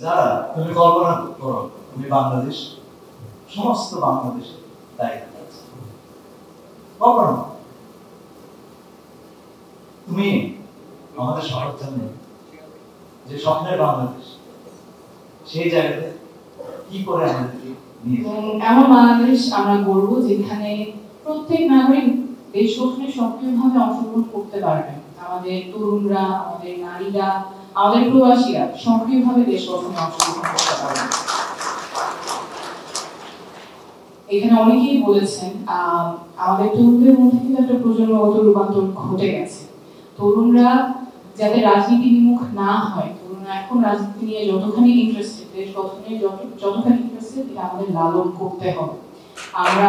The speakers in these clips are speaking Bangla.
যারা তুমি কল্পনা করো তুমি বাংলাদেশ সমস্ত বাংলাদেশে দায়িত্ব আছে, কল্পনা তুমি আমাদের সবার জন্য যে স্বপ্নের বাংলাদেশ সেই জায়গাতে কি করে আমাদেরকে এমন বাংলাদেশ আমরা গড়ব যেখানে প্রত্যেক নাগরিক দেশ গঠনে সক্রিয়ভাবে অংশগ্রহণ করতে পারবে। আমাদের তরুণরা, আমাদের নারীরা, আমাদের প্রবাসীরা সক্রিয়ভাবে দেশ গঠনে অংশগ্রহণ করতে পারবে। এখানে অনেকেই বলেছেন আমাদের তরুণদের মধ্যে কিন্তু একটা প্রজন্মগত রূপান্তর ঘটে গেছে। তরুণরা যাতে রাজনীতি বিমুখ না হয়, তরুণরা এখন রাজনীতি নিয়ে যতখানি ইন্টারেস্টেড, দেশ গঠনে যতখানি ইন্টারেস্টেড, এটা আমাদের লালন করতে হবে। আমরা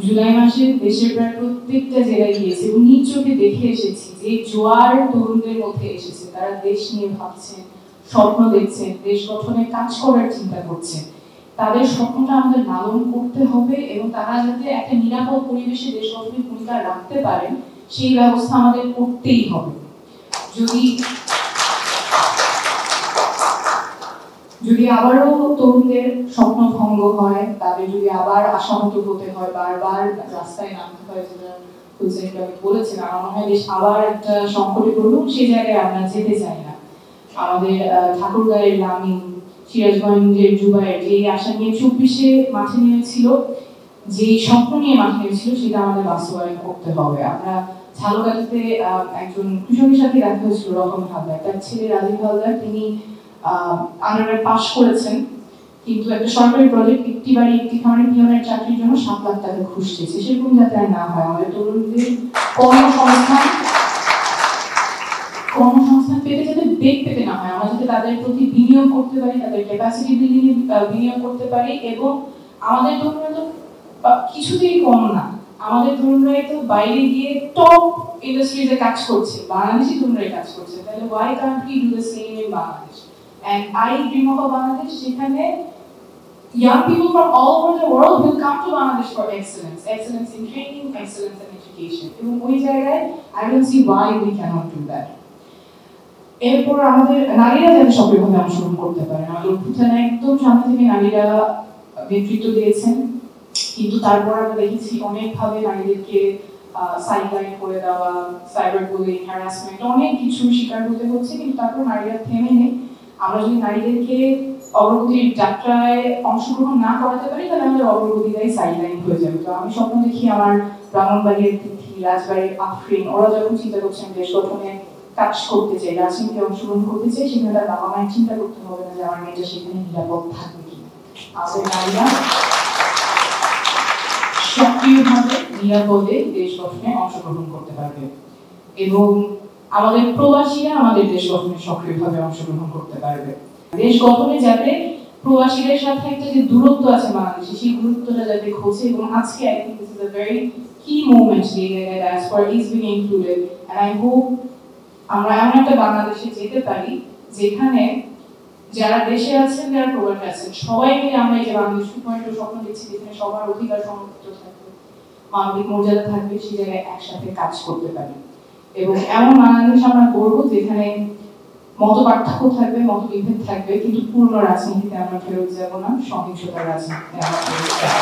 জুলাই মাসে দেশের প্রায় প্রত্যেকটা জেলায় গিয়েছি এবং নিজ চোখে দেখে এসেছি যে জোয়ার তরুণদের মধ্যে এসেছে। তারা দেশ নিয়ে ভাবছেন, স্বপ্ন দেখছেন, দেশ গঠনে কাজ করার চিন্তা করছেন। তাদের স্বপ্নটা আমাদের লালন করতে হবে এবং তারা যাতে একটা নিরাপদ পরিবেশে দেশ গঠনের ভূমিকা রাখতে পারেন সেই ব্যবস্থা আমাদের করতেই হবে। যদি আবারও তরুণদের স্বপ্ন ভঙ্গ হয়, তাদের যদি আবার আশাহত হতে হয়, বারবার রাস্তায় নামতে হয়, যেটা বলেছেন, আমার মনে হয় দেশ আবার একটা সংকটে পড়বে, সেই জায়গায় আমরা যেতে চাই না। আমাদের ঠাকুরগাঁয়ের লামিন, সিরাজগঞ্জের জুবায়ের যে আশা নিয়ে 24-এ মাঠে নেমেছিল, যে স্বপ্ন নিয়ে মাঠে নেমেছিল, সেটা আমাদের বাস্তবায়ন করতে হবে। আমরা ঝালকাঠিতে একজন কৃষকের সাথে দেখা হয়েছিল, রতন হালদার, তার ছেলে রাজীব হালদার, তিনি আন্ডারগ্রেড পাস করেছেন, কিন্তু একটা সরকারি প্রজেক্ট একটি বাড়ি একটি খামারে পিয়নের চাকরির জন্য 7 লাখ টাকা ঘুষ চেয়েছে। সেরকম যাতে আর না হয়, আমাদের তরুণদের কর্মসংস্থান পেতে যাতে বেগ পেতে না হয়, আমরা যাতে তাদের প্রতি বিনিয়োগ করতে পারি, তাদের ক্যাপাসিটি বিল্ডিং বিনিয়োগ করতে পারি। এবং আমাদের তরুণরা তো কিছুতেই কম না, আমাদের তরুণরাই তো বাইরে গিয়ে টপ ইন্ডাস্ট্রিজে কাজ করছে, বাংলাদেশি তরুণরাই কাজ করছে। তাহলে why can't we do the same in Bangladesh? And I dream of a Bangladesh যেখানে young people from all over the world will come to Bangladesh for excellence in training, excellence in education. এবং ওই জায়গায় I don't see why we cannot do that. এরপর আমাদের নারীরা যাতে সক্রিয়ভাবে অংশগ্রহণ করতে পারেন, আমাদের অভ্যুত্থানে একদম সামনে থেকে নারীরা নেতৃত্ব দিয়েছেন, কিন্তু তারপর আমরা দেখেছি অনেকভাবে নারীদেরকে সাইডলাইন করে দেওয়া, সাইবার বুলিং, হ্যারাসমেন্ট, অনেক কিছু শিকার হতে হচ্ছে, কিন্তু তারপর নারীরা থেমে নেই। আমরা যদি নারীদেরকে অগ্রগতির যাত্রায় অংশগ্রহণ না করাতে পারি, তাহলে আমাদের অগ্রগতিটাই সাইডলাইন হয়ে যাবে। তো আমি স্বপ্ন দেখি আমার ব্রাহ্মণবাড়ির তিথি, রাজবাড়ির আফরিন, ওরা যখন চিন্তা করছেন দেশ গঠনে কাজ করতে চাই, রাজনীতিতে অংশগ্রহণ করতে চাই, সেখানে তার বাবা মায়ের চিন্তা করতে হবে না যে আমার মেয়েটা সেখানে নিরাপদ থাকবে কিনা। আমাদের নারীরা সক্রিয়ভাবে নিরাপদে দেশ গঠনে অংশগ্রহণ করতে পারবে এবং আমাদের প্রবাসীরা আমাদের দেশ গঠনে সক্রিয়ভাবে অংশগ্রহণ করতে পারবে। দেশ গঠনে যাতে প্রবাসীদের সাথে একটা যে দূরত্ব আছে বাংলাদেশে, সেই দূরত্বটা যাতে ঘোচে। এবং আজকে I think this is a very key moment যে diaspora is being included, and I hope আমরা এমন একটা বাংলাদেশে যেতে পারি যেখানে যারা দেশে আছেন, যারা প্রবাসে আছেন, সবাই মিলে আমরা এই যে বাংলাদেশ 2.0 স্বপ্ন দেখছি, যেখানে সবার অধিকার সংরক্ষিত থাকবে, মানবিক মর্যাদা থাকবে, সেই জায়গায় একসাথে কাজ করতে পারি। এবং এমন বাংলাদেশ আমরা গড়ব যেখানে মত পার্থক্য থাকবে, মতবিভেদ থাকবে, কিন্তু পূর্ণ রাজনীতিতে আমরা ফেরত যাব না, সহিংসতার রাজনীতিতে আমরা ফেরত যাব।